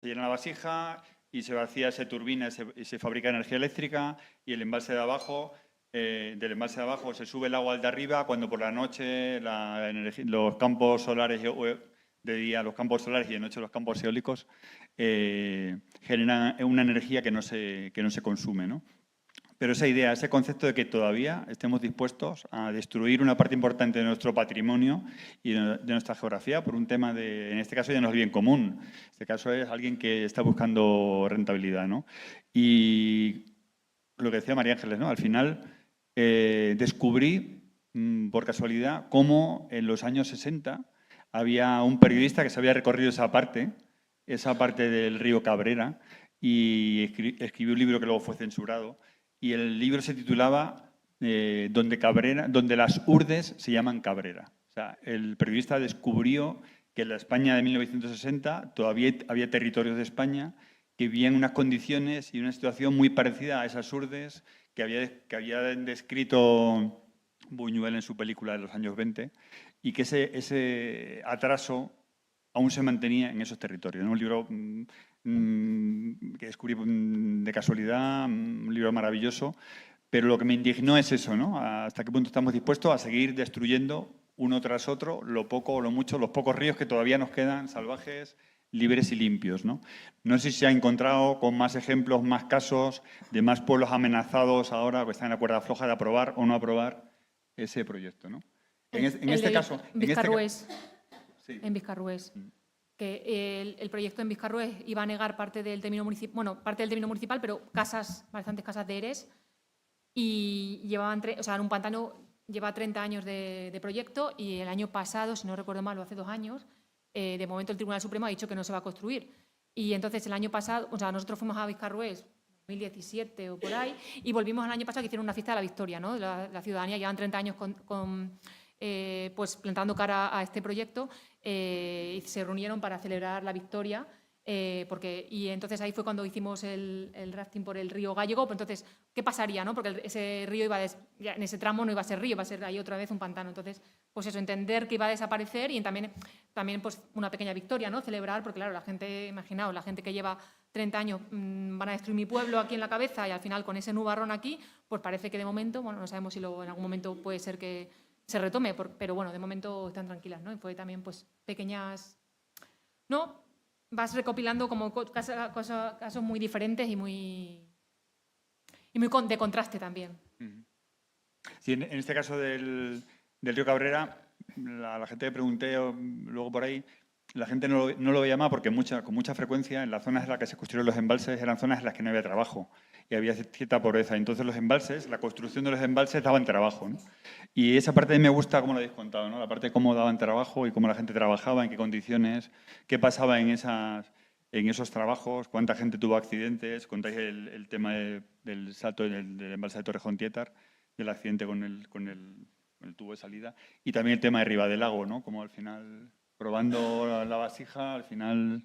Se llena la vasija y se vacía esa turbina y se fabrica energía eléctrica, y el embalse de abajo, del embalse de abajo se sube el agua al de arriba cuando por la noche los campos solares de día los campos solares y de noche los campos eólicos generan una energía que no se consume, ¿no? Pero esa idea, ese concepto de que todavía estemos dispuestos a destruir una parte importante de nuestro patrimonio y de nuestra geografía por un tema en este caso ya no es el bien común, en este caso es alguien que está buscando rentabilidad, ¿no? Y lo que decía María Ángeles, ¿no? Al final descubrí por casualidad cómo en los años 60 había un periodista que se había recorrido esa parte del río Cabrera, y escribió un libro que luego fue censurado. Y el libro se titulaba donde las urdes se llaman Cabrera. O sea, el periodista descubrió que en la España de 1960 todavía había territorios de España que vivían en unas condiciones y una situación muy parecida a esas urdes que había descrito Buñuel en su película de los años 20, y que ese atraso aún se mantenía en esos territorios, ¿no? Un libro que descubrí de casualidad, un libro maravilloso, pero lo que me indignó es eso, ¿no? Hasta qué punto estamos dispuestos a seguir destruyendo uno tras otro lo poco o lo mucho, los pocos ríos que todavía nos quedan salvajes, libres y limpios, ¿no? No sé si se ha encontrado con más ejemplos, más casos de más pueblos amenazados ahora que están en la cuerda floja de aprobar o no aprobar ese proyecto, ¿no? En este caso... Vizcarrués, sí. en Vizcarrués, que el proyecto en Vizcarrués iba a negar parte del término municipal, bueno, parte del término municipal, pero bastantes casas de Eres, y llevaban, o sea, en un pantano lleva 30 años de proyecto, y el año pasado, si no recuerdo mal, o hace 2 años, de momento el Tribunal Supremo ha dicho que no se va a construir. Y entonces el año pasado, o sea, nosotros fuimos a Vizcarrués 2017 o por ahí, y volvimos el año pasado que hicieron una fiesta de la victoria, ¿no? La ciudadanía llevan 30 años pues plantando cara a este proyecto, y se reunieron para celebrar la victoria, y entonces ahí fue cuando hicimos el rafting por el río Gallego. Pero entonces, ¿qué pasaría, no? Porque ese río ya en ese tramo no iba a ser río, iba a ser ahí otra vez un pantano. Entonces, pues eso, entender que iba a desaparecer, y también pues una pequeña victoria, ¿no? Celebrar, porque claro, la gente, imaginaos, la gente que lleva 30 años, van a destruir mi pueblo aquí en la cabeza, y al final con ese nubarrón aquí, pues parece que de momento, bueno, no sabemos si en algún momento puede ser que se retome, pero bueno, de momento están tranquilas, ¿no? Y fue también, pues, pequeñas, ¿no? Vas recopilando como casos muy diferentes y muy de contraste también. Sí, en este caso del río Cabrera, la gente que pregunté luego por ahí, la gente no lo veía más porque con mucha frecuencia en las zonas en las que se construyeron los embalses eran zonas en las que no había trabajo y había cierta pobreza. Entonces los embalses, la construcción de los embalses daban trabajo, ¿no? Y esa parte me gusta cómo lo habéis contado, ¿no? La parte de cómo daban trabajo y cómo la gente trabajaba, en qué condiciones, qué pasaba en esos trabajos, cuánta gente tuvo accidentes. Contáis el tema del salto del embalse de Torrejón Tietar, del accidente con el tubo de salida, y también el tema de Ribadelago, ¿no? Como al final, probando la vasija, al final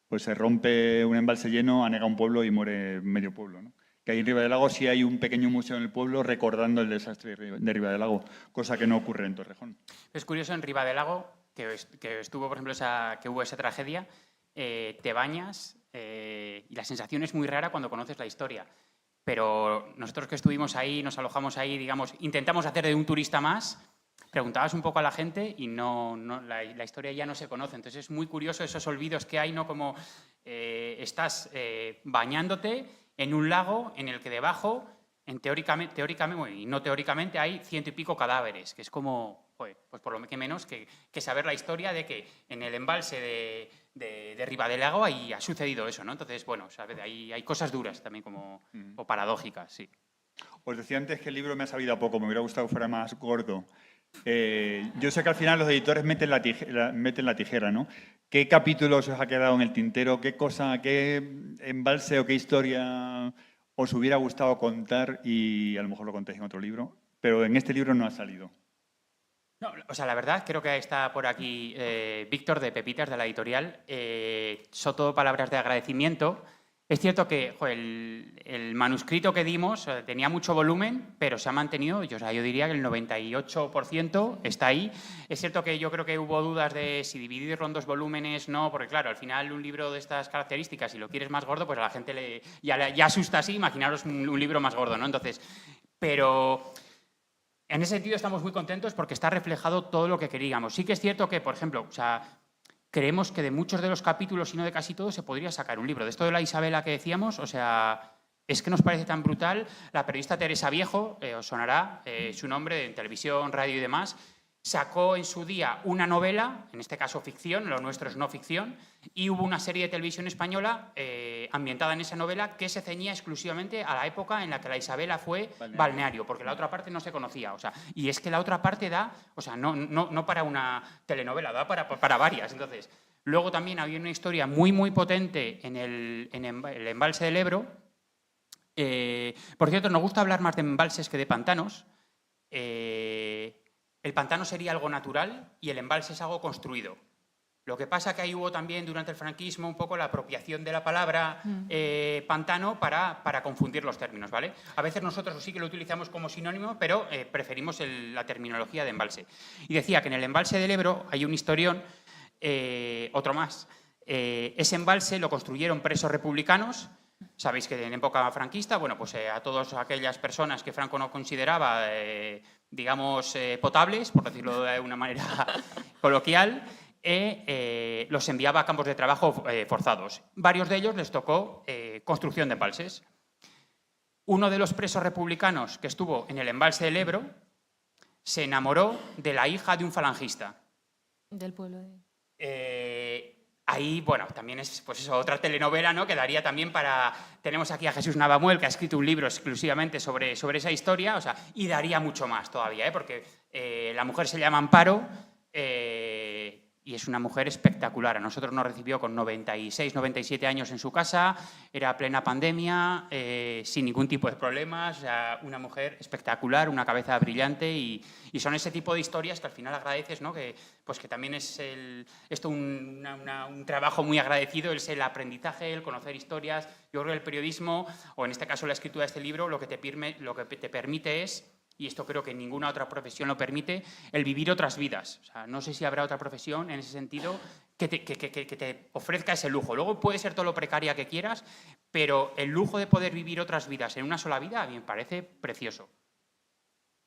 pues se rompe un embalse lleno, anega un pueblo y muere medio pueblo, ¿no? Que ahí en Ribadelago sí hay un pequeño museo en el pueblo recordando el desastre de Ribadelago, cosa que no ocurre en Torrejón. Es curioso, en Ribadelago, que estuvo, por ejemplo, que hubo esa tragedia, te bañas y la sensación es muy rara cuando conoces la historia. Pero nosotros que estuvimos ahí, nos alojamos ahí, digamos, intentamos hacer de un turista más, preguntabas un poco a la gente y la historia ya no se conoce. Entonces es muy curioso esos olvidos que hay, ¿no? Como estás bañándote en un lago en el que debajo, teóricamente y no teóricamente, hay 100 y pico cadáveres, que es como, pues por lo que menos que saber la historia de que en el embalse de Ribadelago ahí ha sucedido eso, ¿no? Entonces, bueno, ¿sabes? Hay cosas duras también o paradójicas, sí. Os decía antes que el libro me ha sabido a poco, me hubiera gustado que fuera más gordo. Yo sé que al final los editores meten la tijera, ¿no? ¿Qué capítulos os ha quedado en el tintero? ¿Qué embalse o qué historia os hubiera gustado contar? Y a lo mejor lo contáis en otro libro, pero en este libro no ha salido. No, o sea, la verdad, creo que está por aquí Víctor de Pepitas, de la editorial. Son todo palabras de agradecimiento. Es cierto que joder, el manuscrito que dimos tenía mucho volumen, pero se ha mantenido, yo diría que el 98% está ahí. Es cierto que yo creo que hubo dudas de si dividirlo en 2 volúmenes, no, porque claro, al final un libro de estas características, si lo quieres más gordo, pues a la gente ya asusta así, imaginaros un libro más gordo, ¿no? Entonces, pero en ese sentido estamos muy contentos porque está reflejado todo lo que queríamos. Sí que es cierto que, por ejemplo, o sea, creemos que de muchos de los capítulos, si no de casi todos, se podría sacar un libro. De esto de la Isabela que decíamos, o sea, es que nos parece tan brutal. La periodista Teresa Viejo, os sonará su nombre en televisión, radio y demás, sacó en su día una novela, en este caso ficción, lo nuestro es no ficción, y hubo una serie de televisión española ambientada en esa novela que se ceñía exclusivamente a la época en la que la Isabela fue balneario, porque la otra parte no se conocía. O sea, y es que la otra parte da, o sea, no para una telenovela, da para varias. Entonces, luego también había una historia muy, muy potente en el embalse del Ebro. Por cierto, nos gusta hablar más de embalses que de pantanos. El pantano sería algo natural y el embalse es algo construido. Lo que pasa que ahí hubo también durante el franquismo un poco la apropiación de la palabra pantano para confundir los términos, ¿vale? A veces nosotros sí que lo utilizamos como sinónimo, pero preferimos la terminología de embalse. Y decía que en el embalse del Ebro hay un historión, otro más. Ese embalse lo construyeron presos republicanos. Sabéis que en época franquista, bueno, pues a todas aquellas personas que Franco no consideraba, digamos, potables, por decirlo de una manera coloquial, los enviaba a campos de trabajo forzados. Varios de ellos les tocó construcción de embalses. Uno de los presos republicanos que estuvo en el embalse del Ebro se enamoró de la hija de un falangista. Del pueblo de... Ahí, bueno, también es pues eso, otra telenovela, ¿no? Que daría también para... Tenemos aquí a Jesús Navamuel, que ha escrito un libro exclusivamente sobre esa historia, o sea, y daría mucho más todavía, porque la mujer se llama Amparo y es una mujer espectacular. A nosotros nos recibió con 96, 97 años en su casa, era plena pandemia, sin ningún tipo de problemas, o sea, una mujer espectacular, una cabeza brillante y son ese tipo de historias que al final agradeces, ¿no? Que también es esto un trabajo muy agradecido, es el aprendizaje, el conocer historias. Yo creo que el periodismo, o en este caso la escritura de este libro, lo que te permite es, y esto creo que ninguna otra profesión lo permite, el vivir otras vidas. O sea, no sé si habrá otra profesión en ese sentido que te ofrezca ese lujo. Luego puede ser todo lo precaria que quieras, pero el lujo de poder vivir otras vidas en una sola vida a mí me parece precioso.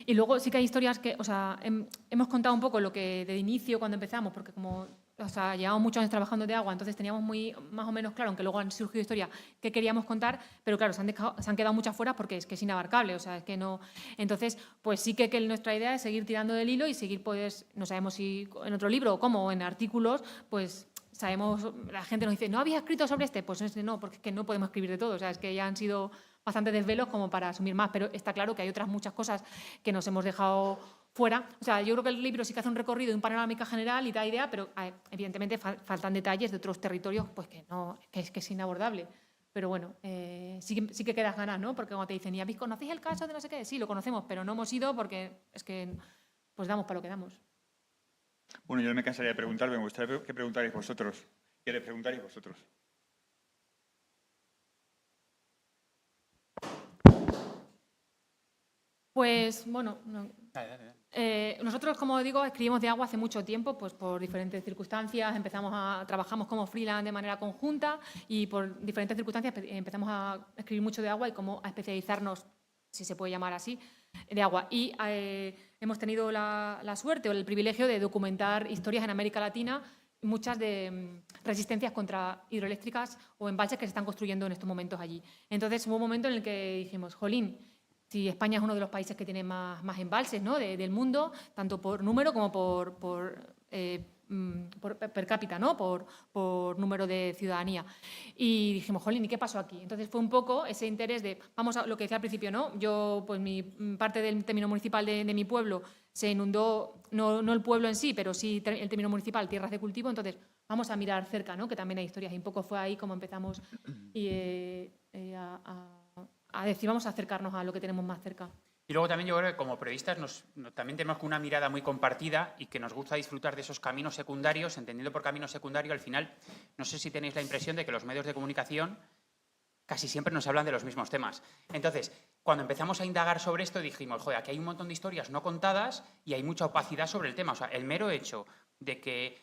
Y luego sí que hay historias que, o sea, hemos contado un poco lo que de inicio cuando empezamos, porque como, o sea, llevamos muchos años trabajando de agua, entonces teníamos más o menos claro, aunque luego han surgido historias que queríamos contar, pero claro, se han quedado muchas fuera porque es que es inabarcable, o sea, es que no... Entonces, pues sí que nuestra idea es seguir tirando del hilo y seguir, pues, no sabemos si en otro libro o cómo, o en artículos, pues sabemos, la gente nos dice, ¿no habías escrito sobre este? Pues no, porque es que no podemos escribir de todo, o sea, es que ya han sido bastante desvelos como para asumir más, pero está claro que hay otras muchas cosas que nos hemos dejado fuera. O sea, yo creo que el libro sí que hace un recorrido, un panorámica general y da idea, pero evidentemente faltan detalles de otros territorios pues que es inabordable. Pero bueno, sí que quedas ganas, ¿no? Porque cuando te dicen, ¿y conocéis el caso de no sé qué? Sí, lo conocemos, pero no hemos ido porque es que pues damos para lo que damos. Bueno, yo no me cansaría de preguntar, me gustaría que preguntarais vosotros. ¿Qué le preguntaréis vosotros? Pues, bueno, nosotros, como digo, escribimos de agua hace mucho tiempo, pues por diferentes circunstancias trabajamos como freelance de manera conjunta y por diferentes circunstancias empezamos a escribir mucho de agua y como a especializarnos, si se puede llamar así, de agua. Y hemos tenido la suerte o el privilegio de documentar historias en América Latina, muchas de resistencias contra hidroeléctricas o embalses que se están construyendo en estos momentos allí. Entonces hubo un momento en el que dijimos, jolín, si España es uno de los países que tiene más embalses, ¿no? del mundo, tanto por número como por per cápita, ¿no? por número de ciudadanía. Y dijimos, jolín, ¿y qué pasó aquí? Entonces fue un poco ese interés de, vamos a lo que decía al principio, ¿no? Yo, pues mi parte del término municipal de mi pueblo se inundó, no el pueblo en sí, pero sí el término municipal, tierras de cultivo, entonces vamos a mirar cerca, ¿no? Que también hay historias. Y un poco fue ahí como empezamos a decir, vamos a acercarnos a lo que tenemos más cerca. Y luego también yo creo que como periodistas también tenemos una mirada muy compartida y que nos gusta disfrutar de esos caminos secundarios, entendiendo por camino secundario, al final, no sé si tenéis la impresión de que los medios de comunicación casi siempre nos hablan de los mismos temas. Entonces, cuando empezamos a indagar sobre esto, dijimos, joder, aquí hay un montón de historias no contadas y hay mucha opacidad sobre el tema. O sea, el mero hecho de que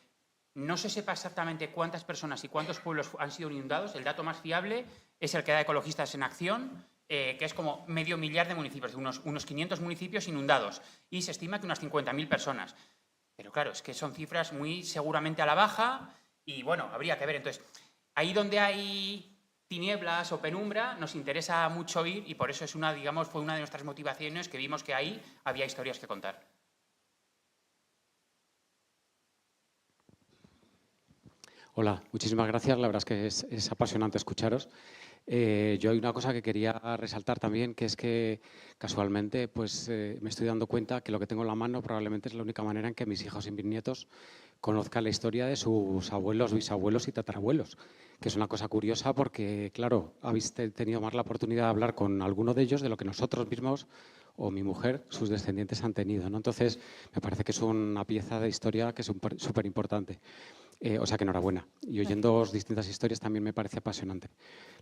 no se sepa exactamente cuántas personas y cuántos pueblos han sido inundados, el dato más fiable es el que da Ecologistas en Acción, que es como 500.000 de municipios, unos 500 municipios inundados, y se estima que unas 50.000 personas. Pero claro, es que son cifras muy seguramente a la baja y, bueno, habría que ver. Entonces, ahí donde hay tinieblas o penumbra, nos interesa mucho ir y por eso es fue una de nuestras motivaciones que vimos que ahí había historias que contar. Hola, muchísimas gracias. La verdad es que es apasionante escucharos. Yo hay una cosa que quería resaltar también, que es que casualmente pues, me estoy dando cuenta que lo que tengo en la mano probablemente es la única manera en que mis hijos y mis nietos conozcan la historia de sus abuelos, bisabuelos y tatarabuelos, que es una cosa curiosa porque, claro, habéis tenido más la oportunidad de hablar con alguno de ellos de lo que nosotros mismos o mi mujer, sus descendientes, han tenido, ¿no? Entonces, me parece que es una pieza de historia que es súper importante. O sea que enhorabuena. Y oyendo distintas historias también me parece apasionante.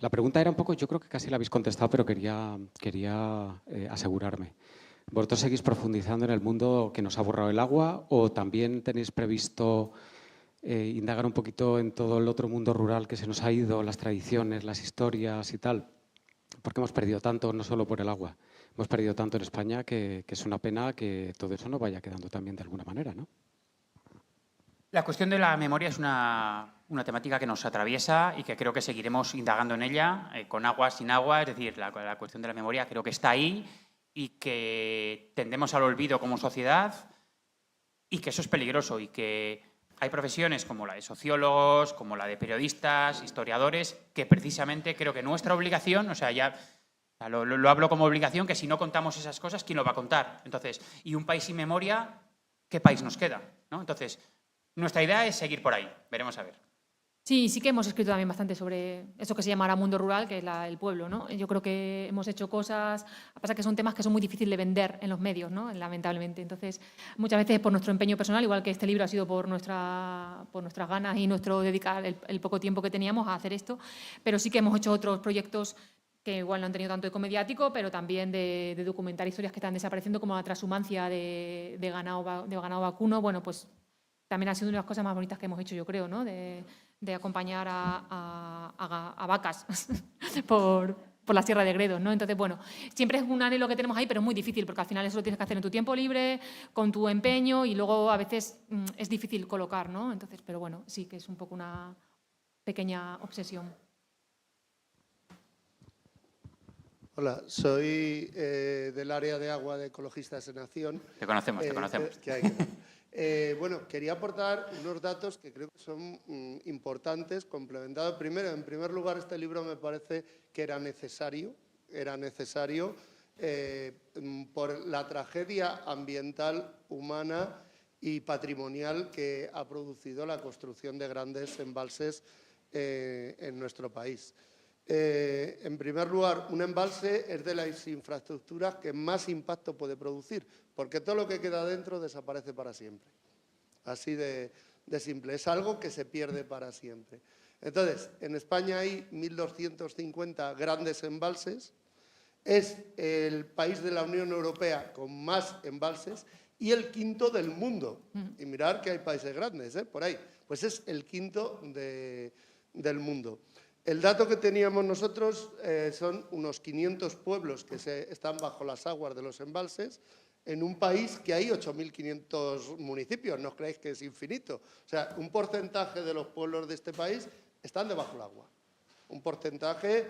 La pregunta era un poco, yo creo que casi la habéis contestado, pero quería asegurarme. ¿Vosotros seguís profundizando en el mundo que nos ha borrado el agua o también tenéis previsto indagar un poquito en todo el otro mundo rural que se nos ha ido, las tradiciones, las historias y tal? Porque hemos perdido tanto, no solo por el agua. Hemos perdido tanto en España que es una pena que todo eso no vaya quedando también de alguna manera, ¿no? La cuestión de la memoria es una temática que nos atraviesa y que creo que seguiremos indagando en ella, con agua, sin agua. Es decir, la cuestión de la memoria creo que está ahí y que tendemos al olvido como sociedad y que eso es peligroso y que hay profesiones como la de sociólogos, como la de periodistas, historiadores, que precisamente creo que nuestra obligación, o sea, lo hablo como obligación, que si no contamos esas cosas, ¿quién lo va a contar? Entonces, y un país sin memoria, ¿qué país nos queda? ¿No? Entonces, nuestra idea es seguir por ahí, veremos a ver. Sí, sí que hemos escrito también bastante sobre eso que se llama ahora mundo rural, que es el pueblo, ¿no? Yo creo que hemos hecho cosas, pasa que son temas que son muy difíciles de vender en los medios, ¿no? Lamentablemente. Entonces, muchas veces por nuestro empeño personal, igual que este libro ha sido por nuestras ganas y nuestro dedicar el poco tiempo que teníamos a hacer esto, pero sí que hemos hecho otros proyectos que igual no han tenido tanto eco mediático, pero también de documentar historias que están desapareciendo, como la transhumancia de ganado vacuno. Bueno, pues también ha sido una de las cosas más bonitas que hemos hecho, yo creo, ¿no? De acompañar a vacas por la Sierra de Gredos, ¿no? Entonces, bueno, siempre es un anhelo que tenemos ahí, pero es muy difícil, porque al final eso lo tienes que hacer en tu tiempo libre, con tu empeño, y luego a veces es difícil colocar, ¿no? Entonces, pero bueno, sí que es un poco una pequeña obsesión. Hola, soy del área de agua de Ecologistas en Acción. Te conocemos, te conocemos. Bueno, quería aportar unos datos que creo que son importantes, complementados. En primer lugar, este libro me parece que era necesario por la tragedia ambiental, humana y patrimonial que ha producido la construcción de grandes embalses en nuestro país. En primer lugar, un embalse es de las infraestructuras que más impacto puede producir, porque todo lo que queda dentro desaparece para siempre. Así de simple. Es algo que se pierde para siempre. Entonces, en España hay 1.250 grandes embalses. Es el país de la Unión Europea con más embalses y el quinto del mundo. Y mirad que hay países grandes, por ahí. Pues es el quinto del mundo. El dato que teníamos nosotros son unos 500 pueblos que están bajo las aguas de los embalses en un país que hay 8.500 municipios. No os creáis que es infinito. O sea, un porcentaje de los pueblos de este país están debajo del agua. Un porcentaje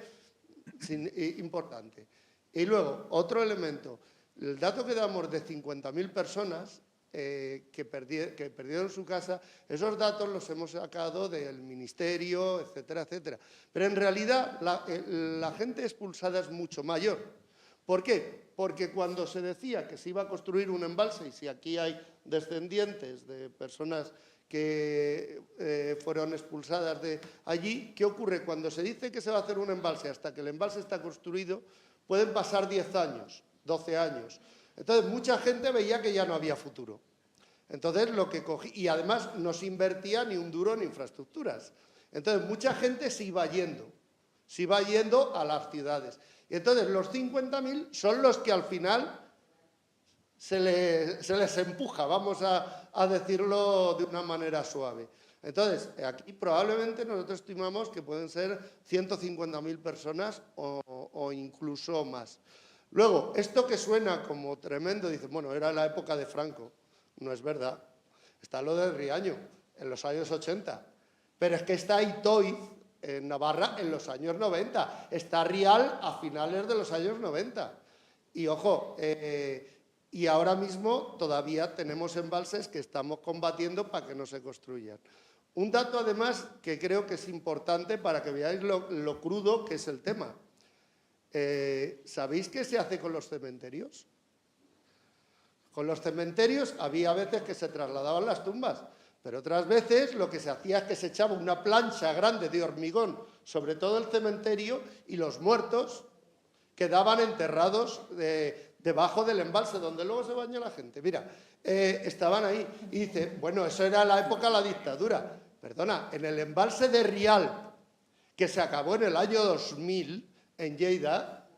importante. Y luego, otro elemento. El dato que damos de 50.000 personas que perdieron su casa, esos datos los hemos sacado del ministerio, etcétera, etcétera. Pero en realidad la gente expulsada es mucho mayor. ¿Por qué? Porque cuando se decía que se iba a construir un embalse, y si aquí hay descendientes de personas que fueron expulsadas de allí, ¿qué ocurre? Cuando se dice que se va a hacer un embalse hasta que el embalse está construido, pueden pasar 10 años, 12 años. Entonces, mucha gente veía que ya no había futuro. Entonces, y además no se invertía ni un duro en infraestructuras. Entonces, mucha gente se iba yendo. si va yendo a las ciudades. Y entonces los 50.000 son los que al final se les empuja, vamos a decirlo de una manera suave. Entonces, aquí probablemente nosotros estimamos que pueden ser 150.000 personas o incluso más. Luego, esto que suena como tremendo, dicen, bueno, era la época de Franco. No es verdad. Está lo de Riaño, en los años 80. Pero es que está Itoiz, en Navarra, en los años 90. Está Rial a finales de los años 90. Y, ojo, y ahora mismo todavía tenemos embalses que estamos combatiendo para que no se construyan. Un dato, además, que creo que es importante para que veáis lo crudo que es el tema. ¿Sabéis qué se hace con los cementerios? Con los cementerios había veces que se trasladaban las tumbas, pero otras veces lo que se hacía es que se echaba una plancha grande de hormigón sobre todo el cementerio y los muertos quedaban enterrados debajo del embalse, donde luego se baña la gente. Mira, estaban ahí y dice, bueno, eso era la época de la dictadura. Perdona, en el embalse de Rial, que se acabó en el año 2000, en Lleida,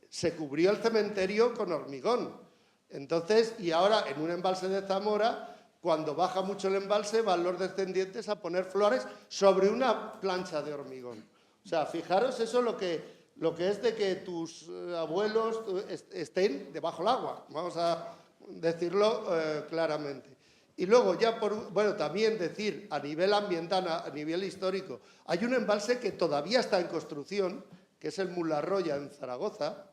se cubrió el cementerio con hormigón. Entonces, y ahora en un embalse de Zamora, cuando baja mucho el embalse, van los descendientes a poner flores sobre una plancha de hormigón. O sea, fijaros eso lo que es de que tus abuelos estén debajo del agua, vamos a decirlo claramente. Y luego ya, también decir a nivel ambiental, a nivel histórico, hay un embalse que todavía está en construcción, que es el Mularroya en Zaragoza,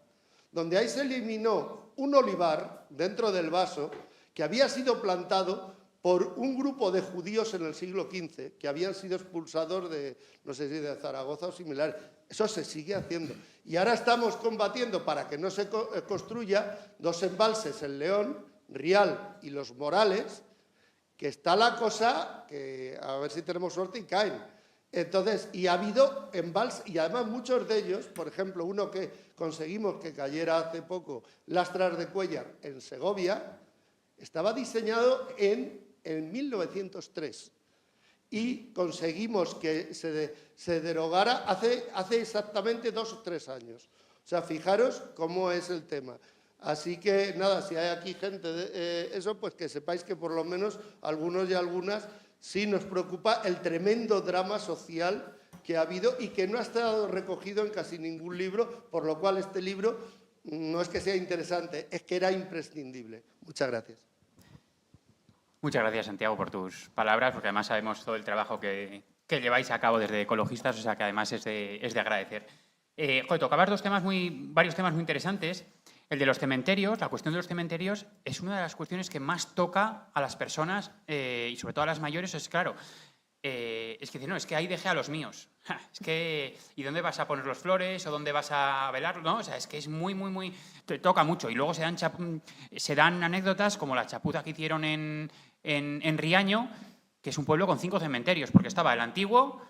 donde ahí se eliminó un olivar dentro del vaso que había sido plantado por un grupo de judíos en el siglo XV, que habían sido expulsados de, no sé si de Zaragoza o similar. Eso se sigue haciendo. Y ahora estamos combatiendo para que no se construya dos embalses en León, Rial y Los Morales, que está la cosa que a ver si tenemos suerte y caen. Entonces, y ha habido embalses, y además muchos de ellos, por ejemplo, uno que conseguimos que cayera hace poco, Lastras de Cuéllar, en Segovia, estaba diseñado en 1903 y conseguimos que se derogara hace exactamente 2 o 3 años. O sea, fijaros cómo es el tema. Así que, nada, si hay aquí gente de eso, pues que sepáis que por lo menos algunos y algunas sí nos preocupa el tremendo drama social que ha habido y que no ha estado recogido en casi ningún libro, por lo cual este libro no es que sea interesante, es que era imprescindible. Muchas gracias. Muchas gracias, Santiago, por tus palabras, porque además sabemos todo el trabajo que lleváis a cabo desde Ecologistas, o sea que además es de agradecer. Tocabas varios temas muy interesantes. El de los cementerios, la cuestión de los cementerios, es una de las cuestiones que más toca a las personas y sobre todo a las mayores. Es claro, es que dicen, no, es que ahí dejé a los míos. Es que, ¿y dónde vas a poner los flores o dónde vas a velar? No, o sea, es que es muy, te toca mucho. Y luego se dan anécdotas como la chapuza que hicieron en Riaño, que es un pueblo con 5 cementerios, porque estaba el antiguo.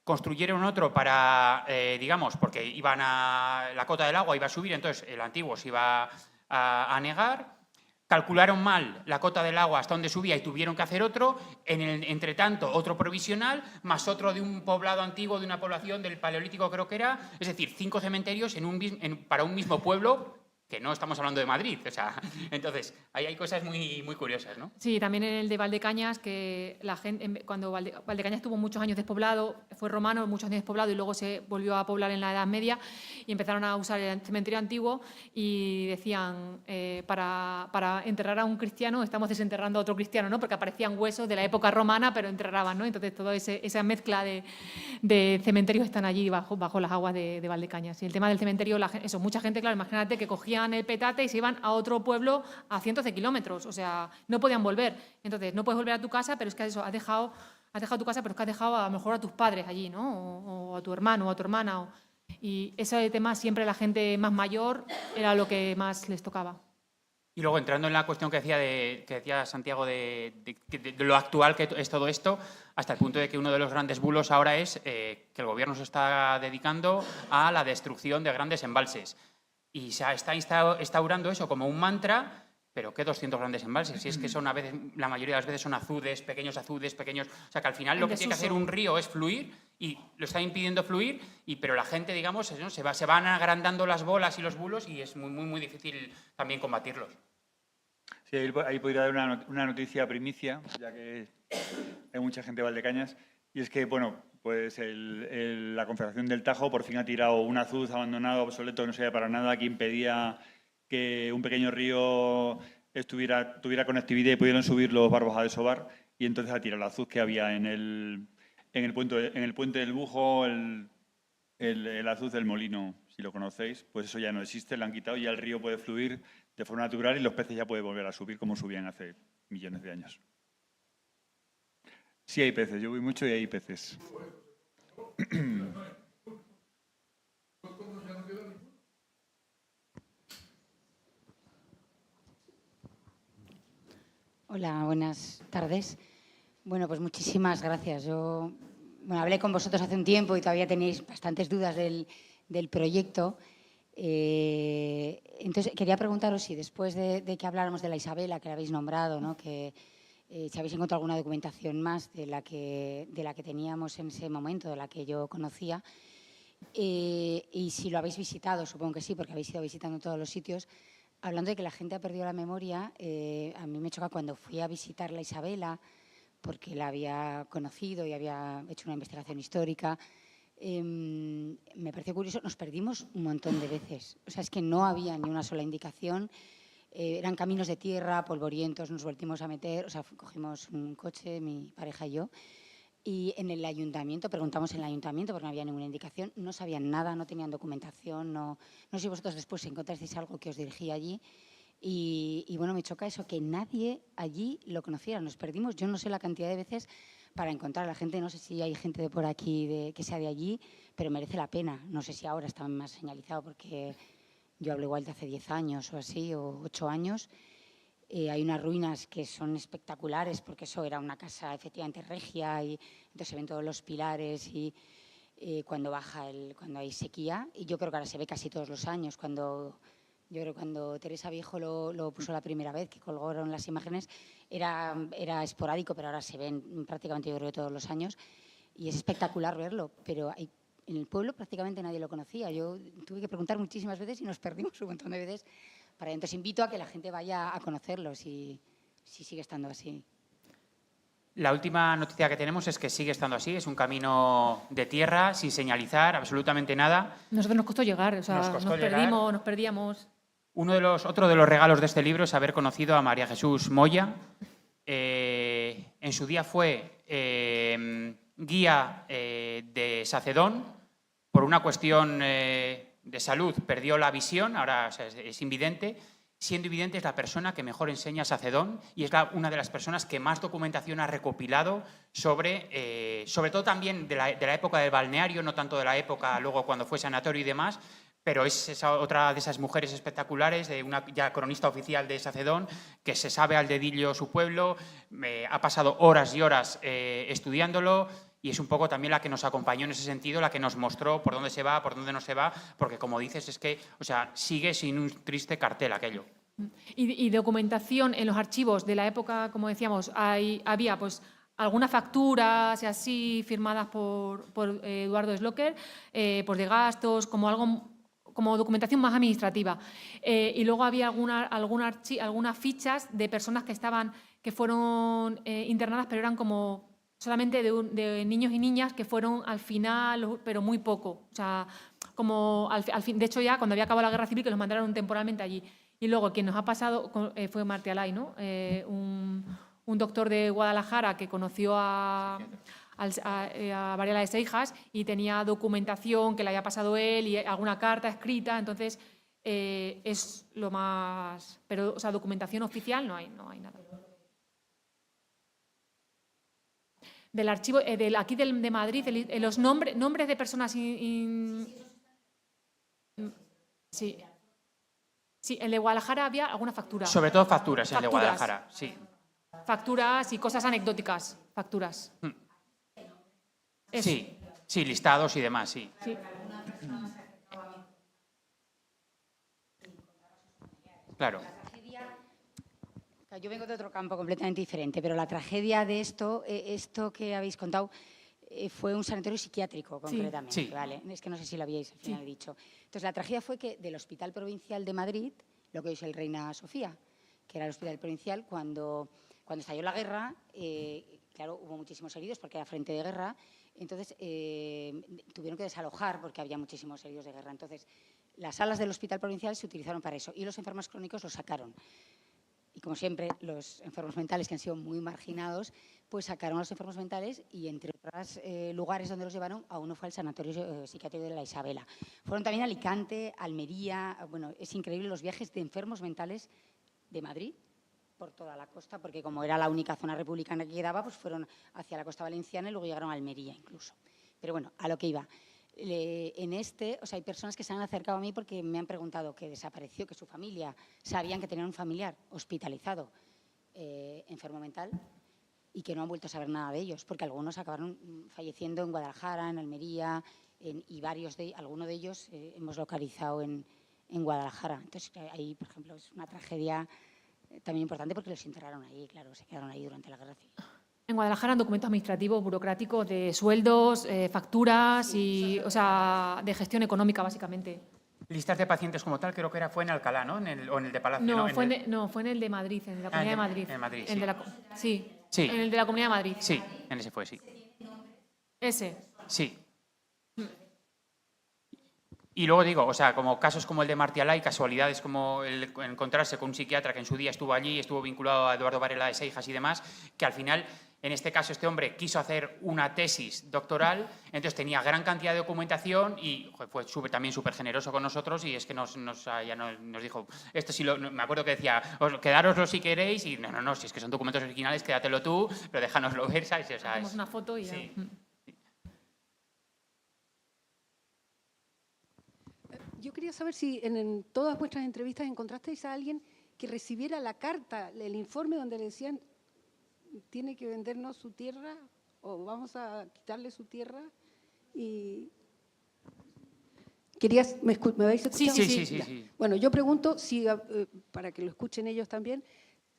Construyeron otro para, digamos, porque la cota del agua iba a subir, entonces el antiguo se iba a anegar. Calcularon mal la cota del agua hasta donde subía y tuvieron que hacer otro. Entre tanto, otro provisional, más otro de un poblado antiguo, de una población del Paleolítico, creo que era. Es decir, 5 cementerios para un mismo pueblo, que no estamos hablando de Madrid. O sea, entonces, ahí hay cosas muy curiosas, ¿no? Sí, también en el de Valdecañas, que la gente, cuando Valdecañas estuvo muchos años despoblado, fue romano, muchos años despoblado y luego se volvió a poblar en la Edad Media y empezaron a usar el cementerio antiguo y decían, para enterrar a un cristiano estamos desenterrando a otro cristiano, ¿no? Porque aparecían huesos de la época romana, pero enterraban, ¿no? Entonces, toda esa mezcla de cementerios están allí bajo las aguas de Valdecañas. Y el tema del cementerio, mucha gente, claro, imagínate que cogían el petate y se iban a otro pueblo a cientos de kilómetros, o sea, no podían volver. Entonces, no puedes volver a tu casa, pero es que eso, has dejado tu casa, pero es que has dejado a lo mejor a tus padres allí, ¿no? O a tu hermano o a tu hermana. Y ese tema siempre la gente más mayor era lo que más les tocaba. Y luego, entrando en la cuestión que decía Santiago de lo actual que es todo esto, hasta el punto de que uno de los grandes bulos ahora es que el gobierno se está dedicando a la destrucción de grandes embalses. Y se está instaurando eso como un mantra Pero ¿qué 200 grandes embalses? Si es que son a veces, la mayoría de las veces son azudes, pequeños. O sea, que al final lo que tiene que hacer un río es fluir y lo está impidiendo fluir, pero la gente, digamos, ¿no? se van agrandando las bolas y los bulos y es muy difícil también combatirlos. Sí, ahí podría dar una noticia primicia, ya que hay mucha gente de Valdecañas, y es que, bueno, pues la Confederación del Tajo por fin ha tirado un azuz abandonado, obsoleto, que no servía para nada, que impedía que un pequeño río tuviera conectividad y pudieran subir los barbos a desovar, y entonces ha tirado el azuz que había en el puente del Bujo, el azuz del molino, si lo conocéis, pues eso ya no existe, lo han quitado y ya el río puede fluir de forma natural y los peces ya pueden volver a subir como subían hace millones de años. Sí hay peces, yo voy mucho y hay peces. Hola, buenas tardes. Bueno, pues muchísimas gracias. Yo hablé con vosotros hace un tiempo y todavía tenéis bastantes dudas del proyecto. Entonces, quería preguntaros si después de que habláramos de la Isabela, que la habéis nombrado, ¿no? Que si habéis encontrado alguna documentación más de la que teníamos en ese momento, de la que yo conocía, y si lo habéis visitado, supongo que sí, porque habéis ido visitando todos los sitios. Hablando de que la gente ha perdido la memoria, a mí me choca cuando fui a visitar la Isabela, porque la había conocido y había hecho una investigación histórica. Me pareció curioso, nos perdimos un montón de veces. O sea, es que no había ni una sola indicación. Eran caminos de tierra, polvorientos, nos volvimos a meter, o sea, cogimos un coche, mi pareja y yo, y en el ayuntamiento, preguntamos en el ayuntamiento porque no había ninguna indicación, no sabían nada, no tenían documentación, no sé si vosotros después encontrasteis algo que os dirigía allí. Y bueno, me choca eso, que nadie allí lo conociera. Nos perdimos, yo no sé la cantidad de veces para encontrar a la gente. No sé si hay gente de por aquí que sea de allí, pero merece la pena. No sé si ahora está más señalizado porque yo hablo igual de hace 10 años o así, o 8 años. Hay unas ruinas que son espectaculares porque eso era una casa efectivamente regia y entonces se ven todos los pilares y cuando hay sequía. Y yo creo que ahora se ve casi todos los años. Yo creo que cuando Teresa Viejo lo puso la primera vez, que colgaron las imágenes, era esporádico, pero ahora se ven prácticamente, yo creo, todos los años. Y es espectacular verlo, pero en el pueblo prácticamente nadie lo conocía. Yo tuve que preguntar muchísimas veces y nos perdimos un montón de veces. Entonces invito a que la gente vaya a conocerlo si sigue estando así. La última noticia que tenemos es que sigue estando así, es un camino de tierra, sin señalizar, absolutamente nada. Nosotros nos costó llegar, o sea, nos perdíamos. Otro de los regalos de este libro es haber conocido a María Jesús Moya. En su día fue guía de Sacedón. Por una cuestión de salud perdió la visión, ahora es invidente. Siendo invidente es la persona que mejor enseña Sacedón y es una de las personas que más documentación ha recopilado sobre todo también de la época del balneario, no tanto de la época luego cuando fue sanatorio y demás, pero es otra de esas mujeres espectaculares, de una ya cronista oficial de Sacedón, que se sabe al dedillo su pueblo, ha pasado horas y horas estudiándolo. Y es un poco también la que nos acompañó en ese sentido, la que nos mostró por dónde se va, por dónde no se va, porque como dices, es que, o sea, sigue sin un triste cartel aquello. Y documentación en los archivos de la época, como decíamos, había pues algunas facturas y así firmadas por Eduardo Slocker, pues de gastos, como documentación más administrativa. Y luego había algunas fichas de personas que fueron internadas, pero eran como solamente de niños y niñas que fueron al final, pero muy poco. O sea, como al fin, de hecho ya cuando había acabado la Guerra Civil que los mandaron temporalmente allí. Y luego quien nos ha pasado fue Martí Alay, ¿no? Un doctor de Guadalajara que conoció a Varela de Seijas y tenía documentación que le había pasado él y alguna carta escrita. Entonces, es lo más... Pero, o sea, documentación oficial no hay nada. Del archivo, aquí de Madrid, los nombres de personas... Sí. Sí, en el de Guadalajara había alguna factura. Sobre todo facturas en el de Guadalajara, sí. Facturas y cosas anecdóticas, facturas. Sí, listados y demás, sí. Sí. Claro. Yo vengo de otro campo completamente diferente, pero la tragedia de esto que habéis contado, fue un sanatorio psiquiátrico, concretamente. Sí. ¿Vale? Es que no sé si lo habíais al final dicho. Entonces, la tragedia fue que del Hospital Provincial de Madrid, lo que hoy es el Reina Sofía, que era el Hospital Provincial, cuando estalló la guerra, claro, hubo muchísimos heridos porque era frente de guerra, entonces tuvieron que desalojar porque había muchísimos heridos de guerra. Entonces, las salas del Hospital Provincial se utilizaron para eso y los enfermos crónicos los sacaron. Y como siempre, los enfermos mentales, que han sido muy marginados, pues sacaron a los enfermos mentales y, entre otros lugares donde los llevaron, a uno fue al sanatorio psiquiátrico de la Isabela. Fueron también a Alicante, Almería. Bueno, es increíble los viajes de enfermos mentales de Madrid por toda la costa, porque como era la única zona republicana que quedaba, pues fueron hacia la costa valenciana y luego llegaron a Almería incluso. Pero bueno, a lo que iba. Hay personas que se han acercado a mí porque me han preguntado que desapareció, que su familia, sabían que tenían un familiar hospitalizado, enfermo mental, y que no han vuelto a saber nada de ellos, porque algunos acabaron falleciendo en Guadalajara, en Almería, y algunos de ellos hemos localizado en Guadalajara. Entonces, ahí, por ejemplo, es una tragedia también importante porque los enterraron ahí, claro, se quedaron ahí durante la guerra civil. En Guadalajara, en documentos administrativos, burocráticos, de sueldos, facturas y, de gestión económica, básicamente. Listas de pacientes como tal, creo que fue en Alcalá, ¿no? O en el de Palacio. No, fue en el de Madrid, en la Comunidad de Madrid. En Madrid, sí. Sí. En el de la Comunidad de Madrid. Sí, en ese fue, sí. Ese. Sí. Y luego digo, como casos como el de Martialá y casualidades como el encontrarse con un psiquiatra que en su día estuvo allí, estuvo vinculado a Eduardo Varela de Seijas y demás, que al final, en este caso, este hombre quiso hacer una tesis doctoral, entonces tenía gran cantidad de documentación y fue también súper generoso con nosotros y es que nos dijo, esto sí, me acuerdo que decía, quedároslo si queréis y no, si es que son documentos originales, quédatelo tú, pero déjanoslo ver, ¿sabes? Hacemos una foto y sí. ya. Yo quería saber si en todas vuestras entrevistas encontrasteis a alguien que recibiera la carta, el informe donde le decían tiene que vendernos su tierra o vamos a quitarle su tierra. Y ¿me habéis escuchado? Sí. Bueno, yo pregunto, si, para que lo escuchen ellos también,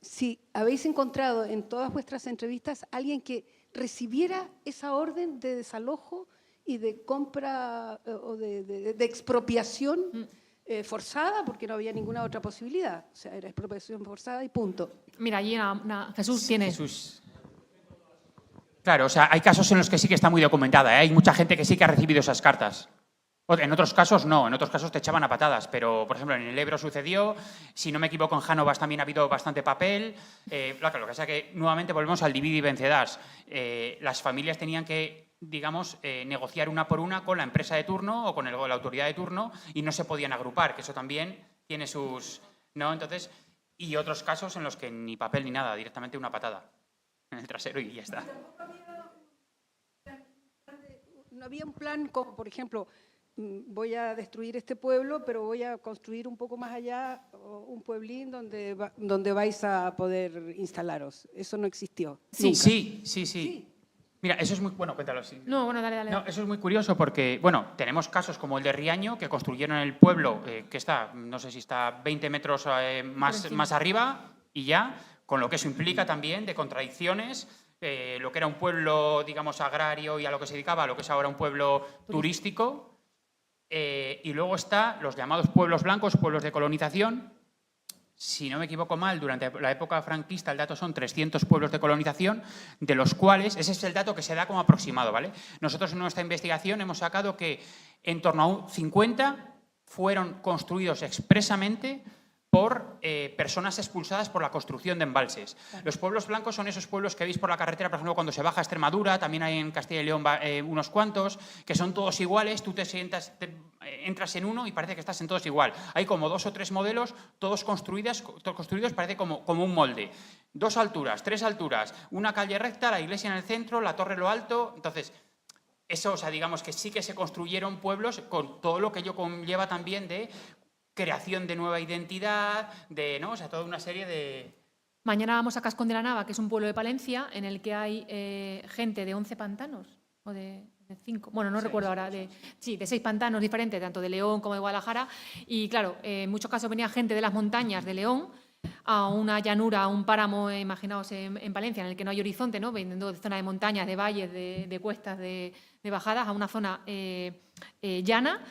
si habéis encontrado en todas vuestras entrevistas a alguien que recibiera esa orden de desalojo y de compra o de expropiación forzada, porque no había ninguna otra posibilidad. O sea, era expropiación forzada y punto. Mira, allí Jesús tiene... Jesús. Claro, hay casos en los que sí que está muy documentada, ¿eh? Hay mucha gente que sí que ha recibido esas cartas. En otros casos no, en otros casos te echaban a patadas, pero, por ejemplo, en el Ebro sucedió, si no me equivoco, en Jánovas también ha habido bastante papel. Claro, lo que pasa es que nuevamente volvemos al divide y vencerás. Las familias tenían que, digamos, negociar una por una con la empresa de turno o con la autoridad de turno y no se podían agrupar, que eso también tiene sus... ¿no? Entonces, y otros casos en los que ni papel ni nada, directamente una patada en el trasero y ya está. No había un plan como, por ejemplo, voy a destruir este pueblo, pero voy a construir un poco más allá un pueblín donde vais a poder instalaros. Eso no existió. Sí. Mira, eso es muy... Bueno, cuéntalo. Sí. No, bueno, dale. No, eso es muy curioso porque, tenemos casos como el de Riaño, que construyeron en el pueblo, que está, no sé si está 20 metros más arriba y ya, con lo que eso implica también de contradicciones, lo que era un pueblo, digamos, agrario y a lo que se dedicaba, a lo que es ahora un pueblo turístico. Y luego está los llamados pueblos blancos, pueblos de colonización. Si no me equivoco mal, durante la época franquista el dato son 300 pueblos de colonización, de los cuales, ese es el dato que se da como aproximado, ¿vale? Nosotros en nuestra investigación hemos sacado que en torno a 50 fueron construidos expresamente por personas expulsadas por la construcción de embalses. Los pueblos blancos son esos pueblos que veis por la carretera, por ejemplo, cuando se baja a Extremadura, también hay en Castilla y León unos cuantos, que son todos iguales, tú te sientas, entras en uno y parece que estás en todos igual. Hay como 2 o 3 modelos, todos construidos, parece como un molde. 2 alturas, 3 alturas, una calle recta, la iglesia en el centro, la torre en lo alto. Entonces, eso, digamos que sí que se construyeron pueblos con todo lo que ello conlleva también de creación de nueva identidad, toda una serie de... Mañana vamos a Cascón de la Nava, que es un pueblo de Palencia, en el que hay gente de 11 pantanos, o de 5, bueno, no recuerdo ahora, de 6 pantanos diferentes, tanto de León como de Guadalajara, y claro, en muchos casos venía gente de las montañas de León, a una llanura, a un páramo, imaginaos en Palencia, en el que no hay horizonte, ¿no? Viniendo de zona de montañas, de valles, de cuestas, de bajadas, a una zona llana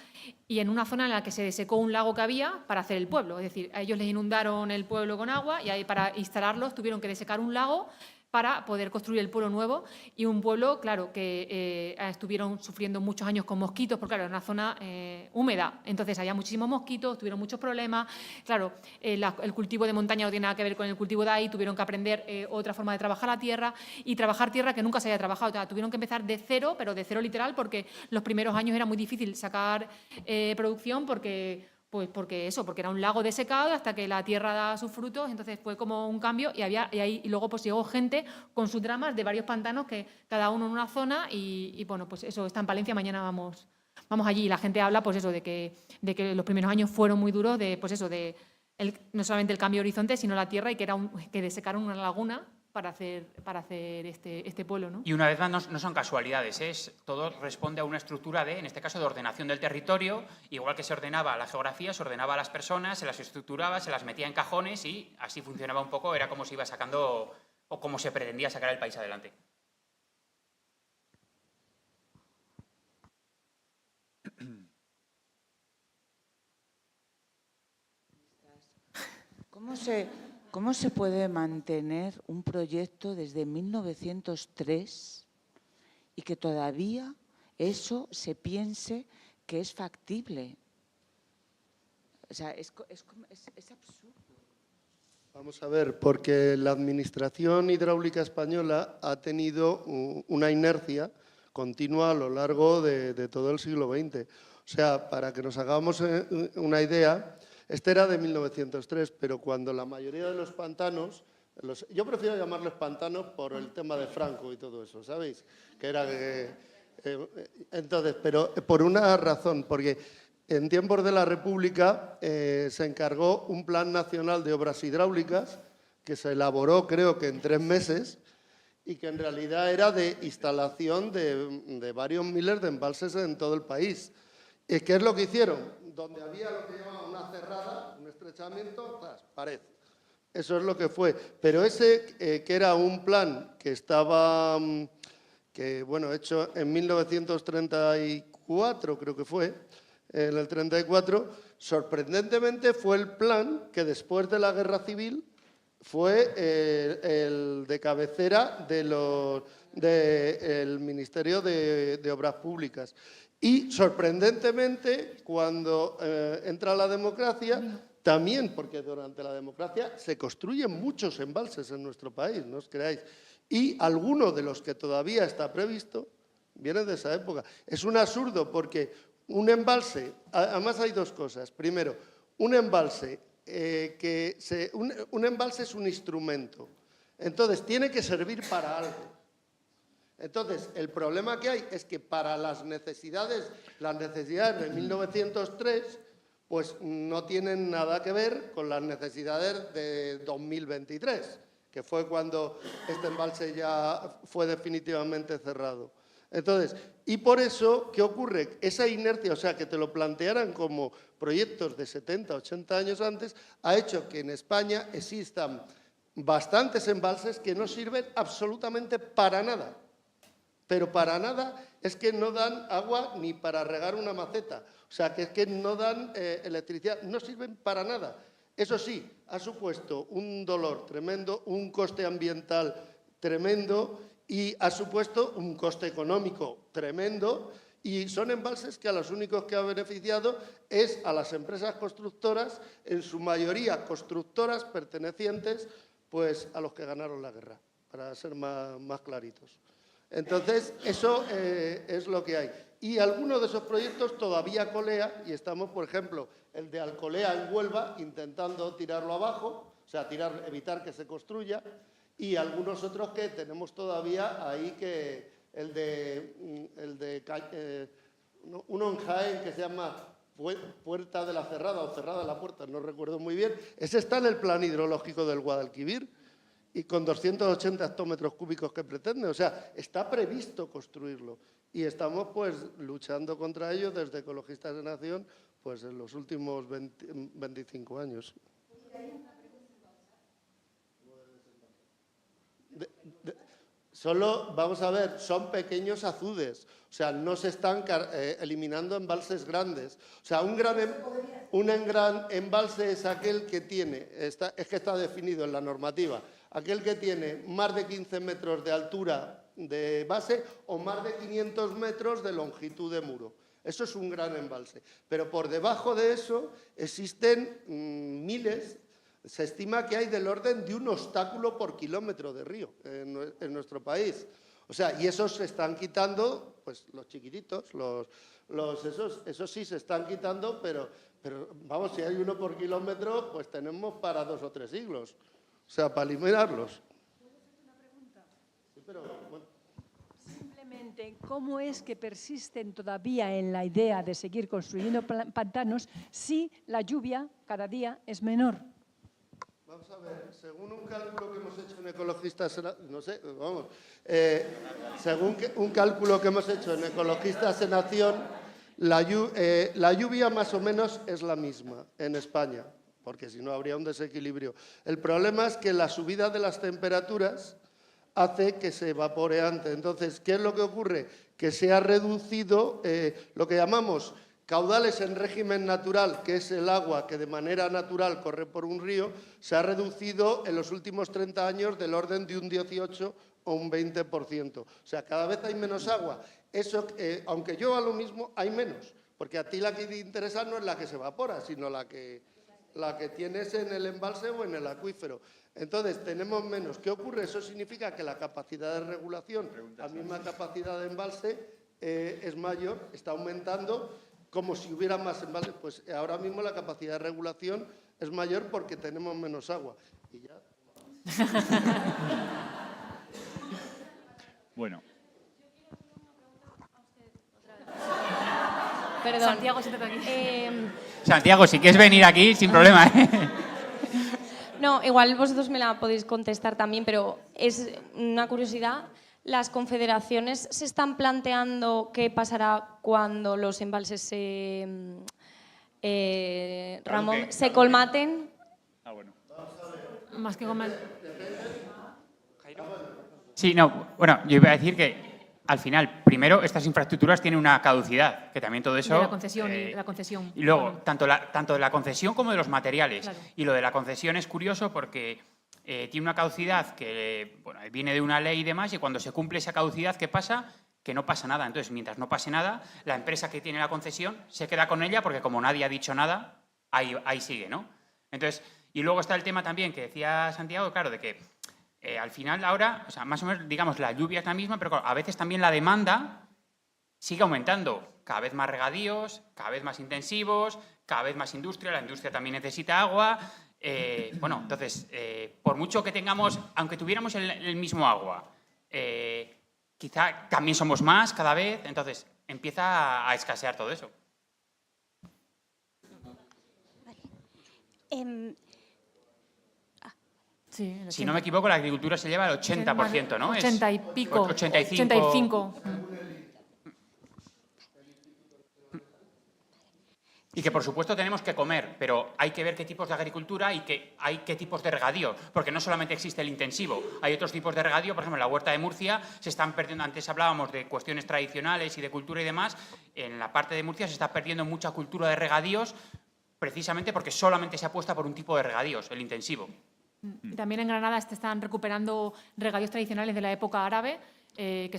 y en una zona en la que se secó un lago que había para hacer el pueblo. Es decir, a ellos les inundaron el pueblo con agua y ahí para instalarlos tuvieron que desecar un lago para poder construir el pueblo nuevo y un pueblo, claro, que estuvieron sufriendo muchos años con mosquitos, porque claro, era una zona húmeda, entonces había muchísimos mosquitos, tuvieron muchos problemas, claro, el cultivo de montaña no tiene nada que ver con el cultivo de ahí, tuvieron que aprender otra forma de trabajar la tierra y trabajar tierra que nunca se había trabajado, o sea, tuvieron que empezar de cero, pero de cero literal, porque los primeros años era muy difícil sacar producción porque era un lago desecado hasta que la tierra da sus frutos, entonces fue como un cambio y luego pues llegó gente con sus dramas de varios pantanos que cada uno en una zona y bueno, pues eso está en Palencia, mañana vamos allí y la gente habla pues eso de que los primeros años fueron muy duros no solamente el cambio de horizonte, sino la tierra y que desecaron una laguna para hacer este pueblo, ¿no? Y una vez más, no son casualidades, todo responde a una estructura en este caso, de ordenación del territorio, igual que se ordenaba la geografía, se ordenaba a las personas, se las estructuraba, se las metía en cajones y así funcionaba un poco, era como se iba sacando o como se pretendía sacar el país adelante. ¿Cómo se puede mantener un proyecto desde 1903 y que todavía eso se piense que es factible? O sea, es absurdo. Vamos a ver, porque la Administración Hidráulica Española ha tenido una inercia continua a lo largo de todo el siglo XX. O sea, para que nos hagamos una idea, este era de 1903, pero cuando la mayoría de los pantanos, yo prefiero llamarles pantanos por el tema de Franco y todo eso, ¿sabéis? Que era entonces, pero por una razón, porque en tiempos de la República se encargó un Plan Nacional de Obras Hidráulicas que se elaboró, creo que en 3 meses, y que en realidad era de instalación de varios miles de embalses en todo el país. ¿Qué es lo que hicieron? Donde había lo que llamaban una cerrada, un estrechamiento, pared. Eso es lo que fue. Pero ese, que era un plan que estaba, hecho en 1934, creo que fue, en el 34, sorprendentemente fue el plan que después de la Guerra Civil fue el de cabecera del Ministerio de Obras Públicas. Y, sorprendentemente, cuando entra la democracia, también, porque durante la democracia se construyen muchos embalses en nuestro país, no os creáis, y alguno de los que todavía está previsto viene de esa época. Es un absurdo porque un embalse, además hay 2 cosas. Primero, un embalse un embalse es un instrumento, entonces tiene que servir para algo. Entonces, el problema que hay es que para las necesidades de 1903, pues no tienen nada que ver con las necesidades de 2023, que fue cuando este embalse ya fue definitivamente cerrado. Entonces, y por eso, ¿qué ocurre? Esa inercia, o sea, que te lo plantearan como proyectos de 70, 80 años antes, ha hecho que en España existan bastantes embalses que no sirven absolutamente para nada. Pero para nada es que no dan agua ni para regar una maceta. O sea, que es que no dan electricidad, no sirven para nada. Eso sí, ha supuesto un dolor tremendo, un coste ambiental tremendo y ha supuesto un coste económico tremendo. Y son embalses que a los únicos que ha beneficiado es a las empresas constructoras, en su mayoría constructoras pertenecientes pues, a los que ganaron la guerra, para ser más claritos. Entonces, eso es lo que hay. Y algunos de esos proyectos todavía colea, y estamos, por ejemplo, el de Alcolea en Huelva, intentando tirarlo abajo, o sea, evitar que se construya, y algunos otros que tenemos todavía ahí, que uno en Jaén que se llama Puerta de la Cerrada o Cerrada de la Puerta, no recuerdo muy bien, ese está en el plan hidrológico del Guadalquivir, y con 280 hectómetros cúbicos que pretende. O sea, está previsto construirlo. Y estamos, pues, luchando contra ello desde Ecologistas de Nación, pues, en los últimos 25 años. Solo, vamos a ver, son pequeños azudes, o sea, no se están eliminando embalses grandes. O sea, un gran embalse es aquel que tiene, es que está definido en la normativa, aquel que tiene más de 15 metros de altura de base o más de 500 metros de longitud de muro. Eso es un gran embalse. Pero por debajo de eso existen miles. Se estima que hay del orden de un obstáculo por kilómetro de río en nuestro país. O sea, y esos se están quitando, pues los chiquititos, esos sí se están quitando, pero vamos, si hay uno por kilómetro, pues tenemos para 2 o 3 siglos. O sea, para eliminarlos. ¿Puedo hacerte una pregunta? Sí, pero, bueno. Simplemente, ¿cómo es que persisten todavía en la idea de seguir construyendo pantanos si la lluvia cada día es menor? Vamos a ver, según un cálculo que hemos hecho en Ecologistas, no sé, vamos, según un cálculo que hemos hecho en Ecologistas en Acción, la lluvia más o menos es la misma en España, porque si no habría un desequilibrio. El problema es que la subida de las temperaturas hace que se evapore antes. Entonces, ¿qué es lo que ocurre? Que se ha reducido lo que llamamos caudales en régimen natural, que es el agua que de manera natural corre por un río, se ha reducido en los últimos 30 años del orden de un 18 o un 20%. O sea, cada vez hay menos agua. Eso, aunque llueva lo mismo, hay menos, porque a ti la que te interesa no es la que se evapora, sino la que tienes en el embalse o en el acuífero. Entonces, tenemos menos. ¿Qué ocurre? Eso significa que la capacidad de regulación, la misma capacidad de embalse, es mayor, está aumentando, como si hubiera más embalses. Pues ahora mismo la capacidad de regulación es mayor porque tenemos menos agua. Y ya. Bueno. Perdón. Santiago, siéntate aquí. Santiago, si quieres venir aquí, sin problema. No, igual vosotros me la podéis contestar también, pero es una curiosidad. ¿Las confederaciones se están planteando qué pasará cuando los embalses se colmaten? Ah, bueno. Más que colmaten. Sí, no, bueno, yo iba a decir que al final, primero, estas infraestructuras tienen una caducidad, que también todo eso... De la concesión y la concesión. Y luego, tanto de la concesión como de los materiales. Claro. Y lo de la concesión es curioso porque tiene una caducidad que viene de una ley y demás, y cuando se cumple esa caducidad, ¿qué pasa? Que no pasa nada. Entonces, mientras no pase nada, la empresa que tiene la concesión se queda con ella porque como nadie ha dicho nada, ahí sigue, ¿no? Entonces, y luego está el tema también que decía Santiago, claro, de que al final ahora, o sea, más o menos, digamos, la lluvia es la misma, pero a veces también la demanda sigue aumentando. Cada vez más regadíos, cada vez más intensivos, cada vez más industria, la industria también necesita agua. Bueno, entonces, por mucho que tengamos, aunque tuviéramos el mismo agua, quizá también somos más cada vez, entonces empieza a escasear todo eso. Sí, si no me equivoco, la agricultura se lleva el 80%, ¿no? 80 y pico. 85. Y que, por supuesto, tenemos que comer, pero hay que ver qué tipos de agricultura y qué tipos de regadío, porque no solamente existe el intensivo, hay otros tipos de regadío. Por ejemplo, en la huerta de Murcia se están perdiendo, antes hablábamos de cuestiones tradicionales y de cultura y demás, en la parte de Murcia se está perdiendo mucha cultura de regadíos precisamente porque solamente se apuesta por un tipo de regadíos, el intensivo. También en Granada se están recuperando regadíos tradicionales de la época árabe, que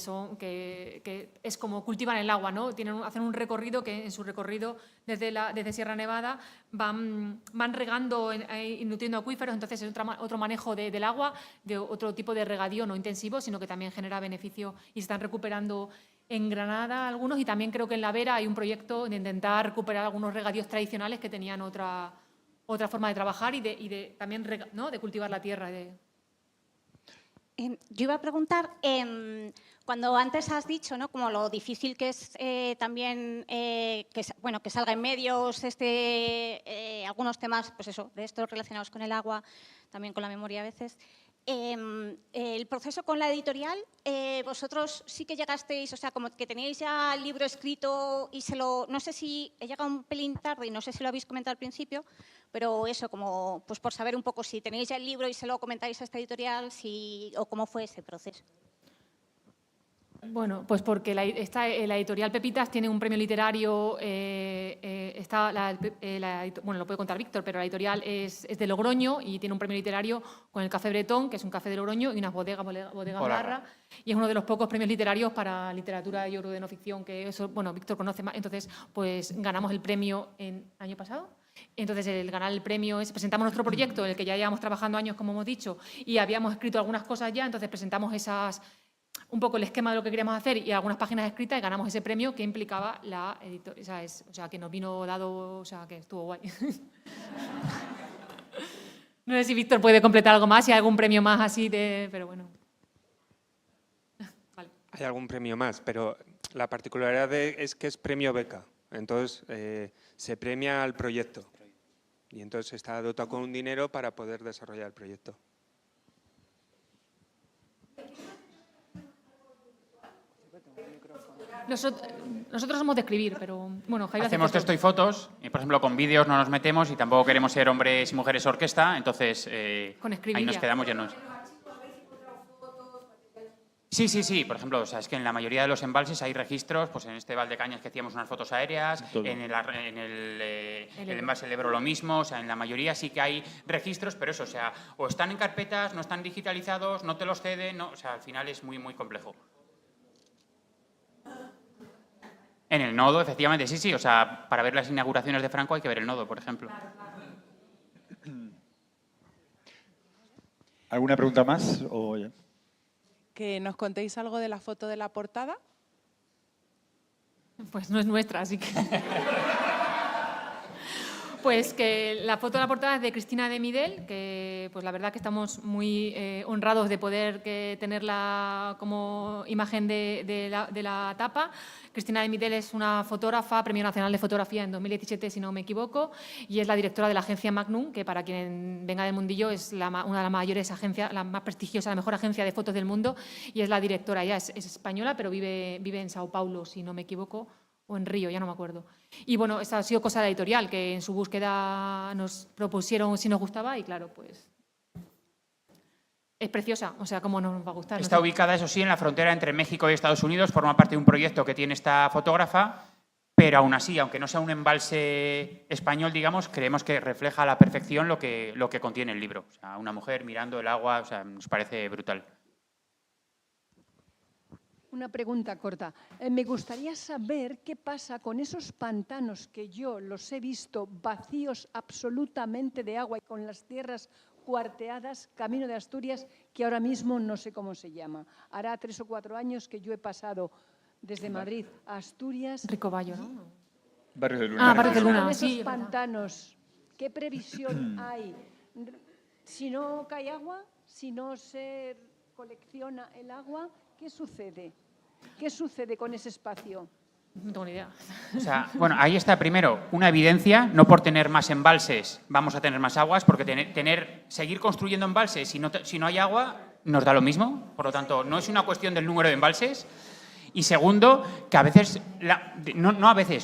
es como cultivan el agua, ¿no? Hacen un recorrido que en su recorrido desde Sierra Nevada van regando y nutriendo acuíferos, entonces es otro manejo del agua, de otro tipo de regadío no intensivo, sino que también genera beneficio y se están recuperando en Granada algunos, y también creo que en La Vera hay un proyecto de intentar recuperar algunos regadíos tradicionales que tenían otra forma de trabajar y también, ¿no?, de cultivar la tierra. Yo iba a preguntar, cuando antes has dicho, ¿no?, como lo difícil que es también que salga en medios algunos temas, pues eso, de estos relacionados con el agua, también con la memoria a veces. El proceso con la editorial, vosotros sí que llegasteis, o sea, como que teníais ya el libro escrito y no sé si he llegado un pelín tarde y no sé si lo habéis comentado al principio, pero eso, como pues por saber un poco si tenéis ya el libro y se lo comentáis a esta editorial, o cómo fue ese proceso. Bueno, pues porque la editorial Pepitas tiene un premio literario, bueno, lo puede contar Víctor, pero la editorial es de Logroño y tiene un premio literario con el Café Bretón, que es un café de Logroño, y unas bodegas Olarra, y es uno de los pocos premios literarios para literatura, yo creo, de no ficción, que eso, bueno, Víctor conoce más. Entonces, pues ganamos el premio el año pasado. Entonces, el ganar el premio es, presentamos nuestro proyecto, en el que ya llevamos trabajando años, como hemos dicho, y habíamos escrito algunas cosas ya, entonces presentamos un poco el esquema de lo que queríamos hacer y algunas páginas escritas, y ganamos ese premio que implicaba la editorial, o sea, que nos vino dado, o sea, que estuvo guay. No sé si Víctor puede completar algo más, si hay algún premio más así pero bueno. Vale. Hay algún premio más, pero la particularidad es que es premio beca. Entonces, se premia al proyecto y entonces está dotado con un dinero para poder desarrollar el proyecto. Nosotros somos de escribir, pero bueno, Jaime hacemos texto y fotos, y por ejemplo con vídeos no nos metemos y tampoco queremos ser hombres y mujeres orquesta, entonces ahí nos quedamos llenos. Sí, por ejemplo, o sea, es que en la mayoría de los embalses hay registros, pues en este Valdecañas que hacíamos unas fotos aéreas, en el embalse del Ebro lo mismo, o sea, en la mayoría sí que hay registros, pero eso, o sea, o están en carpetas, no están digitalizados, no te los ceden, no, o sea, al final es muy, muy complejo. En el nodo, efectivamente, sí, o sea, para ver las inauguraciones de Franco hay que ver el nodo, por ejemplo. ¿Alguna pregunta más? O ya? ¿Que nos contéis algo de la foto de la portada? Pues no es nuestra, así que... Pues que la foto de la portada es de Cristina de Midel, que pues la verdad que estamos muy honrados de poder tenerla como imagen de la tapa. Cristina de Midel es una fotógrafa, Premio Nacional de Fotografía en 2017, si no me equivoco, y es la directora de la agencia Magnum, que para quien venga del mundillo es una de las mayores agencias, la más prestigiosa, la mejor agencia de fotos del mundo, y es la directora. Ella es española, pero vive en Sao Paulo, si no me equivoco, o en Río, ya no me acuerdo. Y bueno, esta ha sido cosa de la editorial, que en su búsqueda nos propusieron si nos gustaba y claro, pues es preciosa, o sea, cómo no nos va a gustar. Está ubicada, eso sí, en la frontera entre México y Estados Unidos, forma parte de un proyecto que tiene esta fotógrafa, pero aún así, aunque no sea un embalse español, digamos, creemos que refleja a la perfección lo que contiene el libro. O sea, una mujer mirando el agua, o sea, nos parece brutal. Una pregunta corta. Me gustaría saber qué pasa con esos pantanos que yo los he visto vacíos absolutamente de agua y con las tierras cuarteadas, camino de Asturias, que ahora mismo no sé cómo se llama. Hará 3 o 4 años que yo he pasado desde Madrid a Asturias. Ricovallo, ¿no? Barrio de Luna. Barrio de Luna, esos sí. pantanos, ¿qué previsión hay? Si no cae agua, si no se colecciona el agua, ¿qué sucede? ¿Qué sucede con ese espacio? No tengo ni idea. O sea, bueno, ahí está primero una evidencia, no por tener más embalses vamos a tener más aguas, porque seguir construyendo embalses si no hay agua nos da lo mismo, por lo tanto no es una cuestión del número de embalses. Y segundo, que a veces,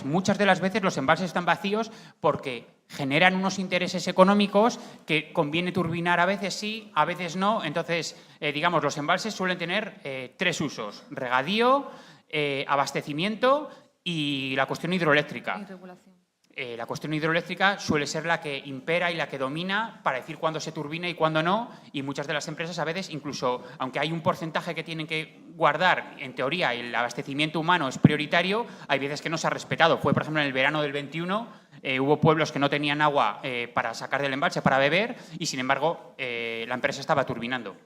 muchas de las veces los embalses están vacíos porque generan unos intereses económicos que conviene turbinar a veces sí, a veces no. Entonces, digamos, los embalses suelen tener 3 usos: regadío, abastecimiento y la cuestión hidroeléctrica. Y regulación. La cuestión hidroeléctrica suele ser la que impera y la que domina para decir cuándo se turbina y cuándo no, y muchas de las empresas a veces, incluso aunque hay un porcentaje que tienen que guardar, en teoría el abastecimiento humano es prioritario, hay veces que no se ha respetado. Fue, por ejemplo, en el verano del 21, hubo pueblos que no tenían agua para sacar del embalse, para beber, y sin embargo la empresa estaba turbinando.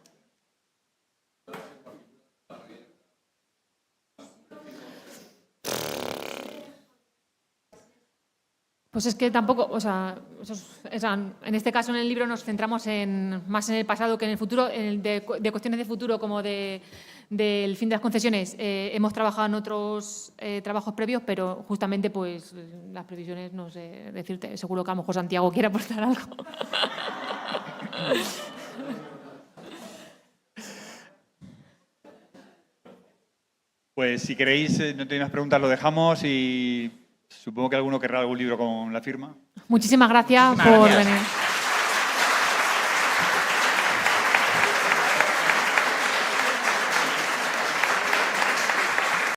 Pues es que tampoco, o sea, en este caso en el libro nos centramos más en el pasado que en el futuro, de cuestiones de futuro como del fin de las concesiones. Hemos trabajado en otros trabajos previos, pero justamente pues las previsiones, no sé decirte, seguro que a lo mejor Santiago quiere aportar algo. Pues si queréis, no tenéis más preguntas, lo dejamos y supongo que alguno querrá algún libro con la firma. Muchísimas gracias por venir.